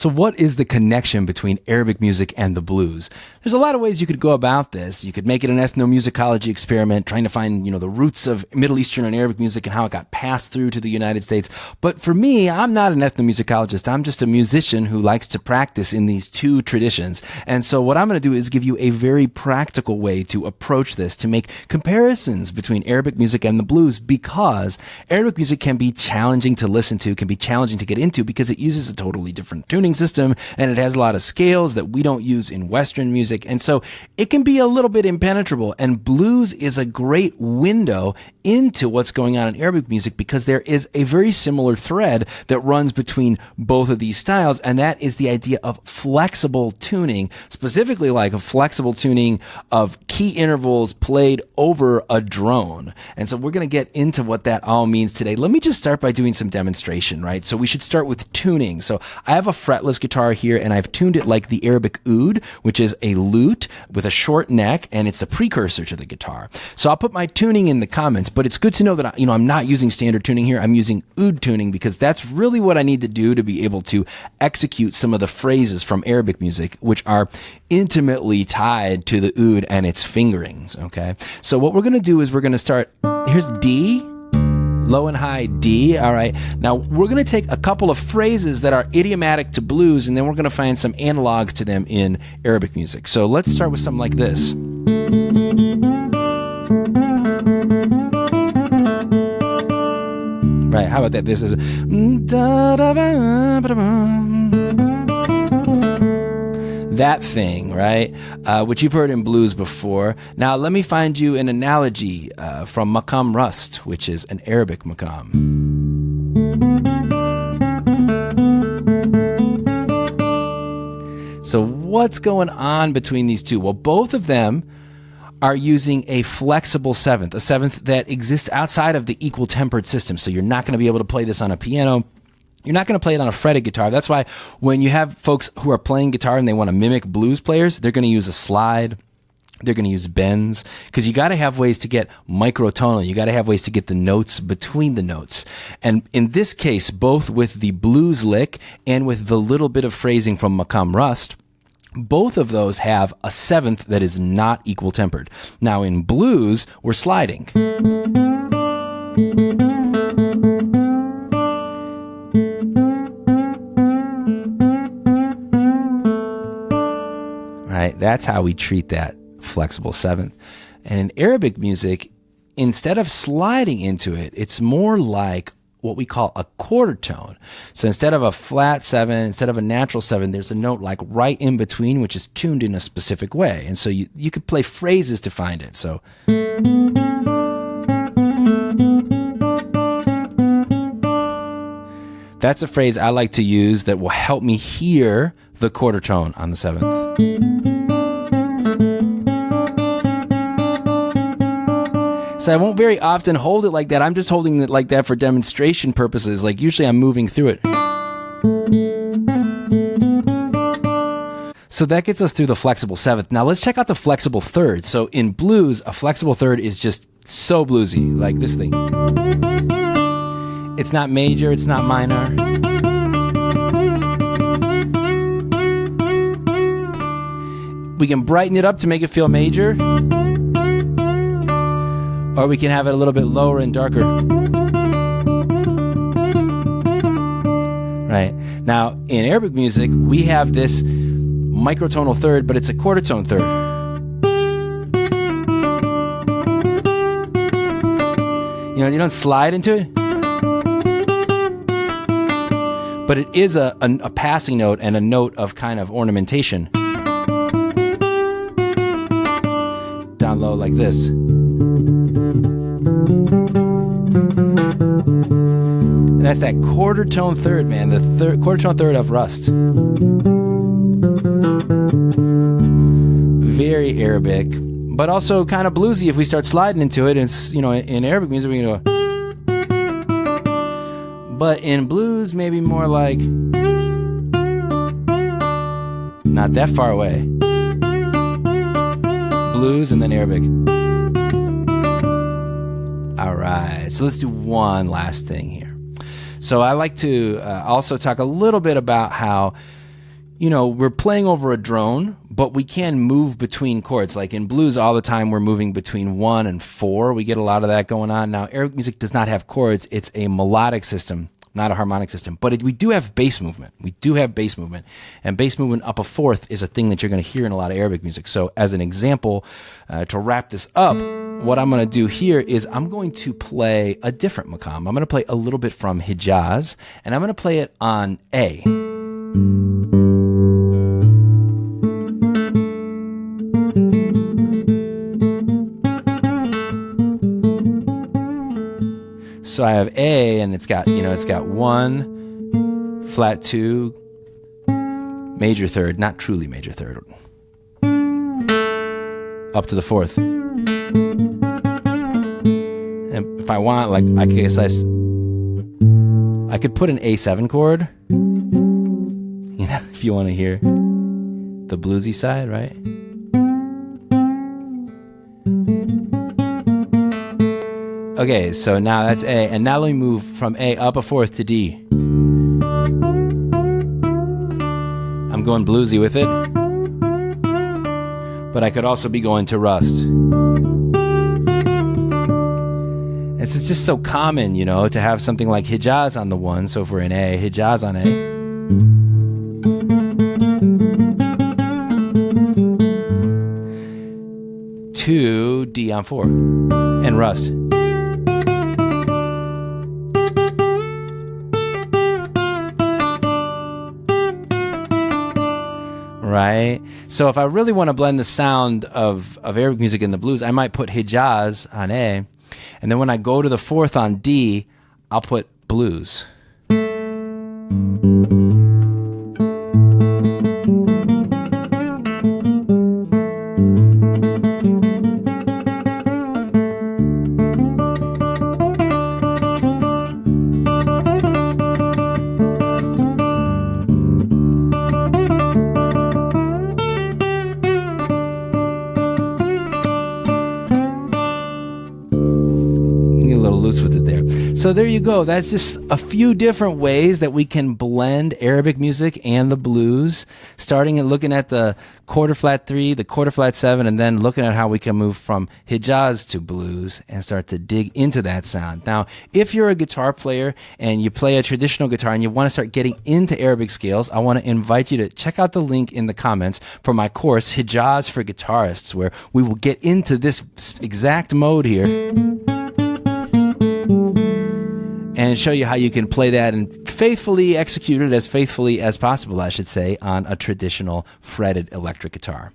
So what is the connection between Arabic music and the blues? There's a lot of ways you could go about this. You could make it an ethnomusicology experiment, trying to find, the roots of Middle Eastern and Arabic music and how it got passed through to the United States. But for me, I'm not an ethnomusicologist. I'm just a musician who likes to practice in these two traditions. And so what I'm going to do is give you a very practical way to approach this, to make comparisons between Arabic music and the blues, because Arabic music can be challenging to listen to, can be challenging to get into, because it uses a totally different tuning system, and it has a lot of scales that we don't use in Western music, and so it can be a little bit impenetrable. And blues is a great window into what's going on in Arabic music, because there is a very similar thread that runs between both of these styles, and that is the idea of flexible tuning, specifically like a flexible tuning of key intervals played over a drone. And so we're going to get into what that all means today. Let me just start by doing some demonstration, right? So we should start with tuning. So I have a fretless guitar here, and I've tuned it like the Arabic oud, which is a lute with a short neck, and it's a precursor to the guitar. So I'll put my tuning in the comments, but it's good to know that I'm not using standard tuning here. I'm using oud tuning, because that's really what I need to do to be able to execute some of the phrases from Arabic music, which are intimately tied to the oud and its fingerings. Okay, so what we're going to do is we're going to start. Here's D. Low and high D. All right. Now we're going to take a couple of phrases that are idiomatic to blues, and then we're going to find some analogs to them in Arabic music. So let's start with something like this. Right. How about that? This is that thing, right? Which you've heard in blues before. Now, let me find you an analogy from Maqam Rast, which is an Arabic maqam. So what's going on between these two? Well, both of them are using a flexible seventh, a seventh that exists outside of the equal tempered system. So you're not going to be able to play this on a piano. You're not going to play it on a fretted guitar. That's why when you have folks who are playing guitar and they want to mimic blues players, they're going to use a slide. They're going to use bends, because you got to have ways to get microtonal. You got to have ways to get the notes between the notes. And in this case, both with the blues lick and with the little bit of phrasing from Maqam Rast, both of those have a seventh that is not equal tempered. Now in blues, we're sliding. Right? That's how we treat that flexible seventh. And in Arabic music, instead of sliding into it, it's more like what we call a quarter tone. So instead of a flat seven, instead of a natural seven, there's a note like right in between, which is tuned in a specific way. And so you could play phrases to find it. So that's a phrase I like to use that will help me hear the quarter tone on the seventh. So I won't very often hold it like that. I'm just holding it like that for demonstration purposes. Like usually I'm moving through it. So that gets us through the flexible seventh. Now let's check out the flexible third. So in blues, a flexible third is just so bluesy, like this thing. It's not major, it's not minor. We can brighten it up to make it feel major. Or we can have it a little bit lower and darker. Right. Now, in Arabic music, we have this microtonal third, but it's a quarter tone third. You don't slide into it. But it is a passing note and a note of kind of ornamentation. Down low like this. And that's that quarter tone third, man. The quarter tone third of Rast. Very Arabic, but also kind of bluesy if we start sliding into it. It's, in Arabic music, we can go. But in blues, maybe more like not that far away. Blues and then Arabic. All right, so let's do one last thing here. So I like to also talk a little bit about how we're playing over a drone, but we can move between chords. Like in blues, all the time we're moving between 1 and 4. We get a lot of that going on. Now, Arabic music does not have chords. It's a melodic system, not a harmonic system. But we do have bass movement. And bass movement up a fourth is a thing that you're going to hear in a lot of Arabic music. So as an example, to wrap this up, what I'm going to do here is I'm going to play a different maqam. I'm going to play a little bit from Hijaz, and I'm going to play it on A. So I have A, and it's got 1, flat 2, major third, not truly major third, up to the fourth. And if I want, like, I guess I could put an A7 chord, if you want to hear the bluesy side, right? Okay, so now that's A, and now let me move from A up a fourth to D. I'm going bluesy with it, but I could also be going to Rast. This is just so common, to have something like Hijaz on the 1, so if we're in A, Hijaz on A. To D on 4, and Rast. Right? So if I really want to blend the sound of Arabic music and the blues, I might put Hijaz on A, and then when I go to the fourth on D, I'll put blues. With it there. So there you go. That's just a few different ways that we can blend Arabic music and the blues, starting and looking at the quarter flat 3, the quarter flat 7, and then looking at how we can move from Hijaz to blues and start to dig into that sound. Now, if you're a guitar player and you play a traditional guitar and you want to start getting into Arabic scales, I want to invite you to check out the link in the comments for my course, Hijaz for Guitarists, where we will get into this exact mode here and show you how you can play that and faithfully execute it, as faithfully as possible, I should say, on a traditional fretted electric guitar.